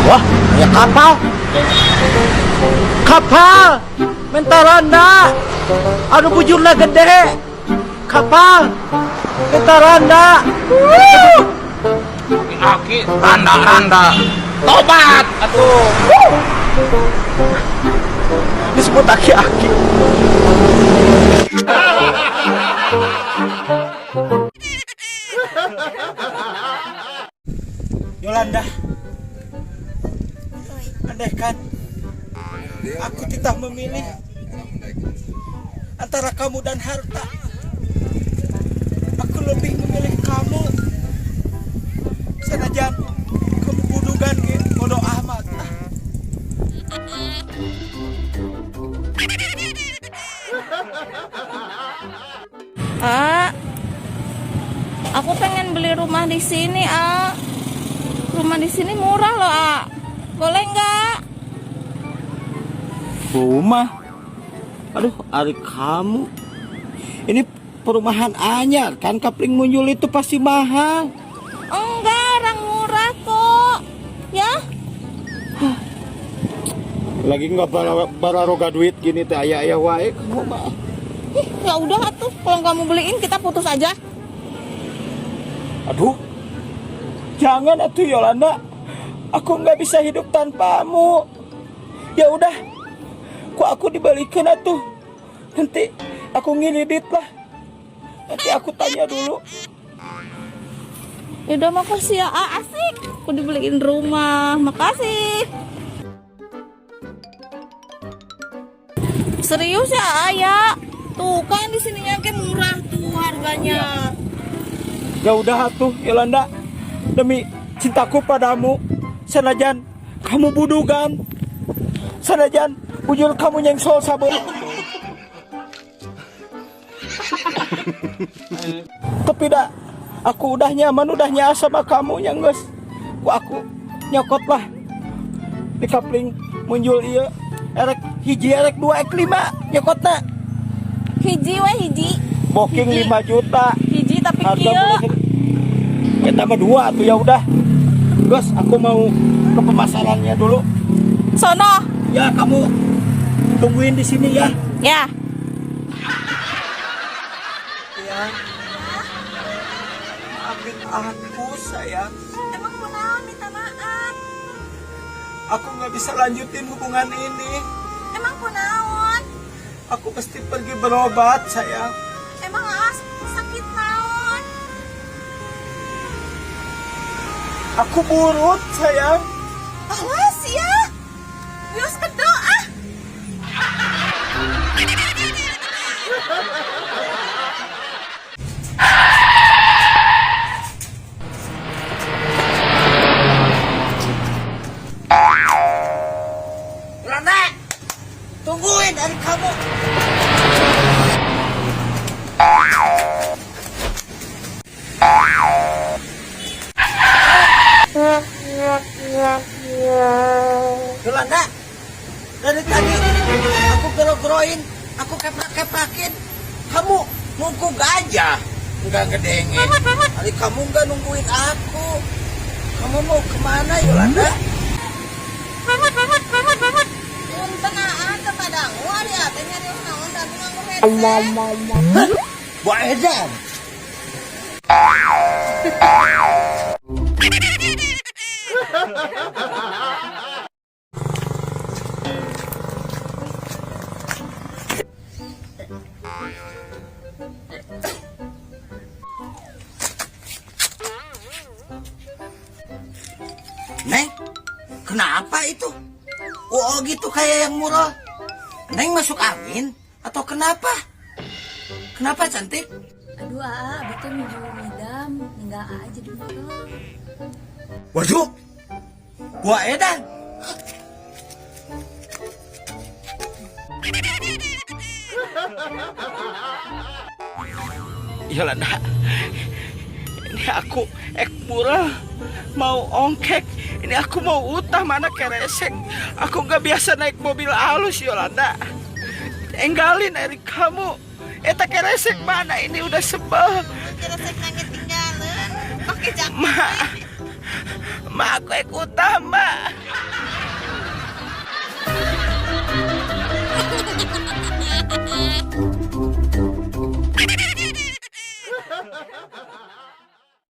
Wah, kayak kapal. Kapal. Mentaranda. Anu bujurna gede. Kapal. Mentaranda. Aki randa-randa. Tobat atuh. Disebut aki-aki. Yolanda, andaikan aku tidak memilih antara kamu dan harta, aku lebih memilih kamu. Senajan kamu budugan ke bodoh amat. Aku pengen beli rumah di sini, Rumah di sini murah loh, Boleh nggak? Rumah? Aduh, ari kamu. Ini perumahan anyar kan, Kapling Munyul itu pasti mahal. Enggak, orang murah kok. Ya? Lagi nggak bararoga duit gini teh aya wae kamu mah. Ya udah atuh, kalau kamu beliin kita putus aja. Aduh, jangan atuh Yolanda. Aku nggak bisa hidup tanpamu. Ya udah, kok aku dibalikin atuh. Nanti aku ngilidit lah. Nanti aku tanya dulu. Yaudah, makasih ya, asik. Aku dibeliin rumah, makasih. Serius ya, Ayah? Tuh kan di sininya kayak murah tuh harganya. Ya udah atuh Yolanda, demi cintaku padamu, senajan kamu budugan, senajan bujur kamu nyengsol sabun. Tapi dah, aku udah nyaman, udah nyas sama kamu yang guys. Aku nyokot lah di Kapling Munyul iya. Erek hiji, erek 2, erek 5 nyokotna. Hiji we hiji. Booking 5 juta. Hiji tapi Harga kieu. Kita mah 2 tuh ya udah. Gus, aku mau ke pemasarannya dulu. Sono. Ya, kamu tungguin di sini ya. Ya. Ya. Maafin aku, sayang. Emang mau minta maaf? Aku nggak bisa lanjutin hubungan ini. Emang kunaon? Aku mesti pergi berobat, sayang. Emang sakit naon? Aku burut, sayang. Awas ya. Bios berdoa. Yolanda, tungguin dari kamu. Yolanda, dari tadi aku gero-geroin, aku keprak-keprakin, kamu nunggu gajah, nggak gedengin. Hari kamu nggak nungguin aku. Kamu mau kemana, Yolanda? Tenaan kepadamu hari apa nyari naon tapi ngaku Bu Edan. Neng, kenapa itu? Oh gitu kayak yang mural. Neng masuk angin atau kenapa? Kenapa cantik? Aduh, betul minjem ngidam, ninggal aja di motor. Waduh, Bu Edan. Yolanda, ini aku murah mau ongkek. Ini aku mau utah mana keresek. Aku nggak biasa naik mobil halus, Yolanda. Enggalin dari kamu. Eta keresek mana ini udah sebel. Keresek nangis tinggalan. Pakai jaket. Ma aku ikutan, Ma.